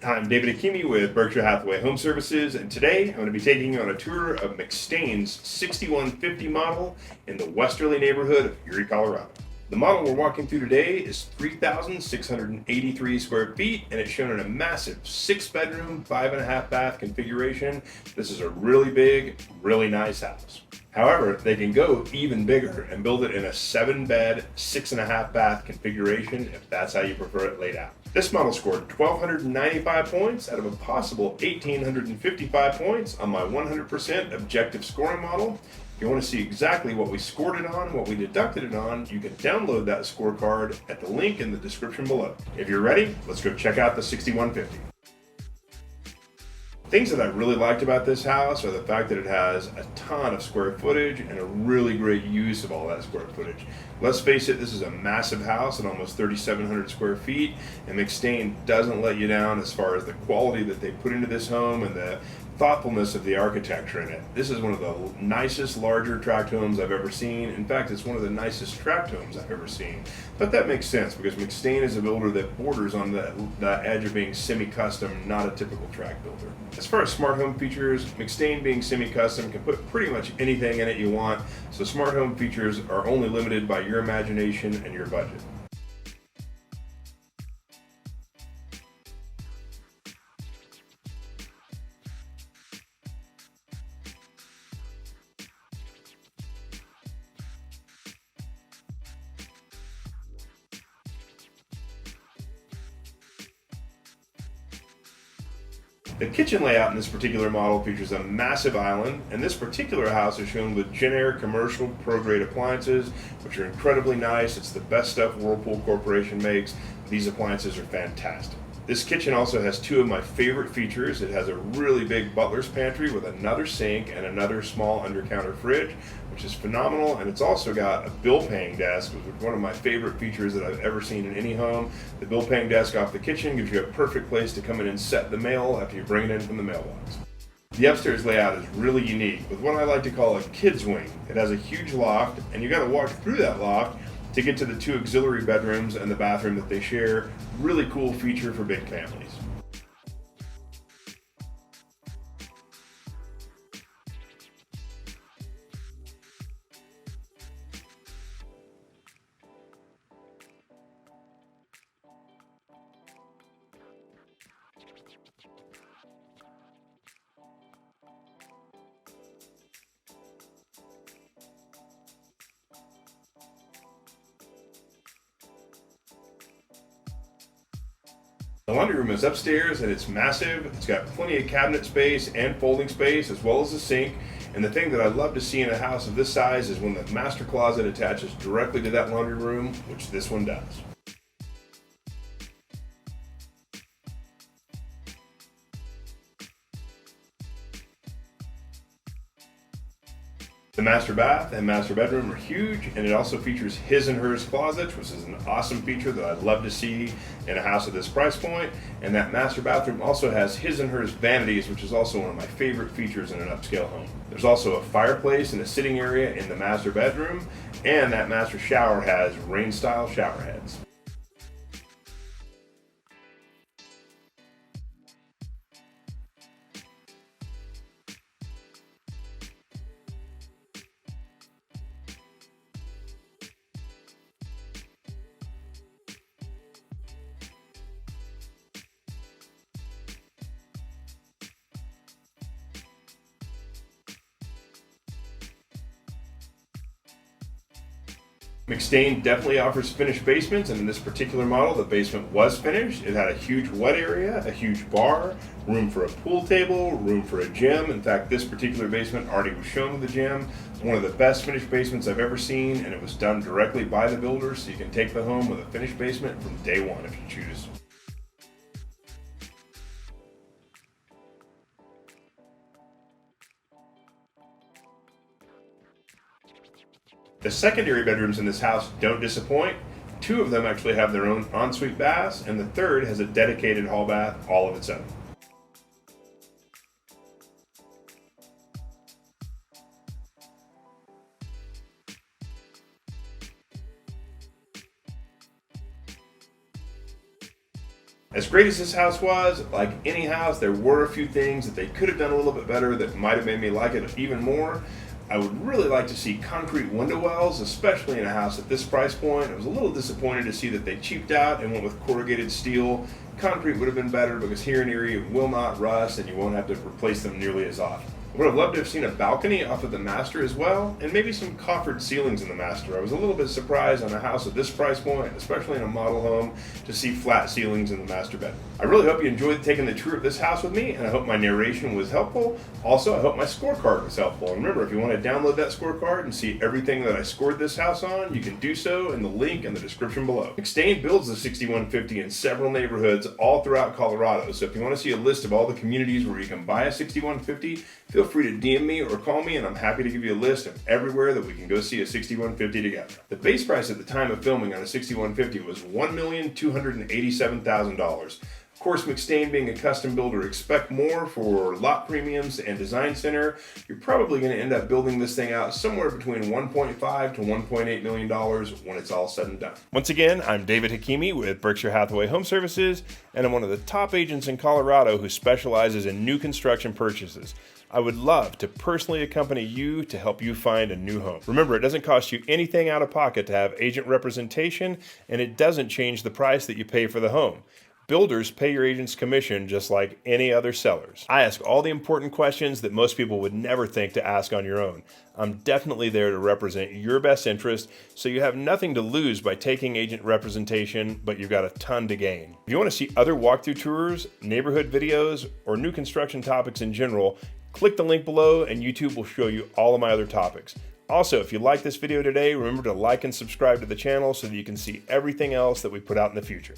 I'm David Akimi with Berkshire Hathaway Home Services, and today I'm going to be taking you on a tour of McStain's 6150 model in the Westerly neighborhood of Erie, Colorado. The model we're walking through today is 3,683 square feet, and it's shown in a massive 6-bedroom, 5.5 bath configuration. This is a really big, really nice house. However, they can go even bigger and build it in a 7-bed, 6.5 bath configuration if that's how you prefer it laid out. This model scored 1,295 points out of a possible 1,855 points on my 100% objective scoring model. If you want to see exactly what we scored it on and what we deducted it on, you can download that scorecard at the link in the description below. If you're ready, let's go check out the 6150. Things that I really liked about this house are the fact that it has a ton of square footage and a really great use of all that square footage. Let's face it, this is a massive house at almost 3,700 square feet, and McStain doesn't let you down as far as the quality that they put into this home and the thoughtfulness of the architecture in it. This is one of the nicest, larger tract homes I've ever seen. In fact, it's one of the nicest tract homes I've ever seen. But that makes sense because McStain is a builder that borders on the edge of being semi-custom, not a typical tract builder. As far as smart home features, McStain being semi-custom can put pretty much anything in it you want, so smart home features are only limited by your imagination and your budget. The kitchen layout in this particular model features a massive island, and this particular house is shown with Jenn-Air commercial pro-grade appliances, which are incredibly nice. It's the best stuff Whirlpool Corporation makes. These appliances are fantastic. This kitchen also has two of my favorite features. It has a really big Butler's pantry with another sink and another small under-counter fridge, which is phenomenal, and it's also got a bill-paying desk, which is one of my favorite features that I've ever seen in any home. The bill-paying desk off the kitchen gives you a perfect place to come in and set the mail after you bring it in from the mailbox. The upstairs layout is really unique with what I like to call a kid's wing. It has a huge loft, and you got to walk through that loft to get to the two auxiliary bedrooms and the bathroom that they share. Really cool feature for big families. The laundry room is upstairs and it's massive. It's got plenty of cabinet space and folding space as well as a sink. And the thing that I love to see in a house of this size is when the master closet attaches directly to that laundry room, which this one does. The master bath and master bedroom are huge, and it also features his and hers closets, which is an awesome feature that I'd love to see in a house at this price point. And that master bathroom also has his and hers vanities, which is also one of my favorite features in an upscale home. There's also a fireplace and a sitting area in the master bedroom, and that master shower has rain-style shower heads. McStain definitely offers finished basements, and in this particular model, the basement was finished. It had a huge wet area, a huge bar, room for a pool table, room for a gym. In fact, this particular basement already was shown with the gym. One of the best finished basements I've ever seen, and it was done directly by the builder, so you can take the home with a finished basement from day one if you choose. The secondary bedrooms in this house don't disappoint. Two of them actually have their own ensuite baths, and the third has a dedicated hall bath all of its own. As great as this house was, like any house, there were a few things that they could have done a little bit better that might have made me like it even more. I would really like to see concrete window wells, especially in a house at this price point. I was a little disappointed to see that they cheaped out and went with corrugated steel. Concrete would have been better because here in Erie it will not rust and you won't have to replace them nearly as often. I would have loved to have seen a balcony off of the master as well, and maybe some coffered ceilings in the master. I was a little bit surprised on a house at this price point, especially in a model home, to see flat ceilings in the master bedroom. I really hope you enjoyed taking the tour of this house with me, and I hope my narration was helpful. Also, I hope my scorecard was helpful. And remember, if you want to download that scorecard and see everything that I scored this house on, you can do so in the link in the description below. McStain builds the 6150 in several neighborhoods all throughout Colorado, so if you want to see a list of all the communities where you can buy a 6150, feel free to DM me or call me, and I'm happy to give you a list of everywhere that we can go see a 6150 together. The base price at the time of filming on a 6150 was $1,287,000. Of course, McStain being a custom builder, expect more for lot premiums and design center. You're probably going to end up building this thing out somewhere between $1.5 to $1.8 million when it's all said and done. Once again, I'm David Hakimi with Berkshire Hathaway Home Services, and I'm one of the top agents in Colorado who specializes in new construction purchases. I would love to personally accompany you to help you find a new home. Remember, it doesn't cost you anything out of pocket to have agent representation, and it doesn't change the price that you pay for the home. Builders pay your agent's commission just like any other sellers. I ask all the important questions that most people would never think to ask on your own. I'm definitely there to represent your best interest, so you have nothing to lose by taking agent representation, but you've got a ton to gain. If you want to see other walkthrough tours, neighborhood videos, or new construction topics in general, click the link below and YouTube will show you all of my other topics. Also, if you like this video today, remember to like and subscribe to the channel so that you can see everything else that we put out in the future.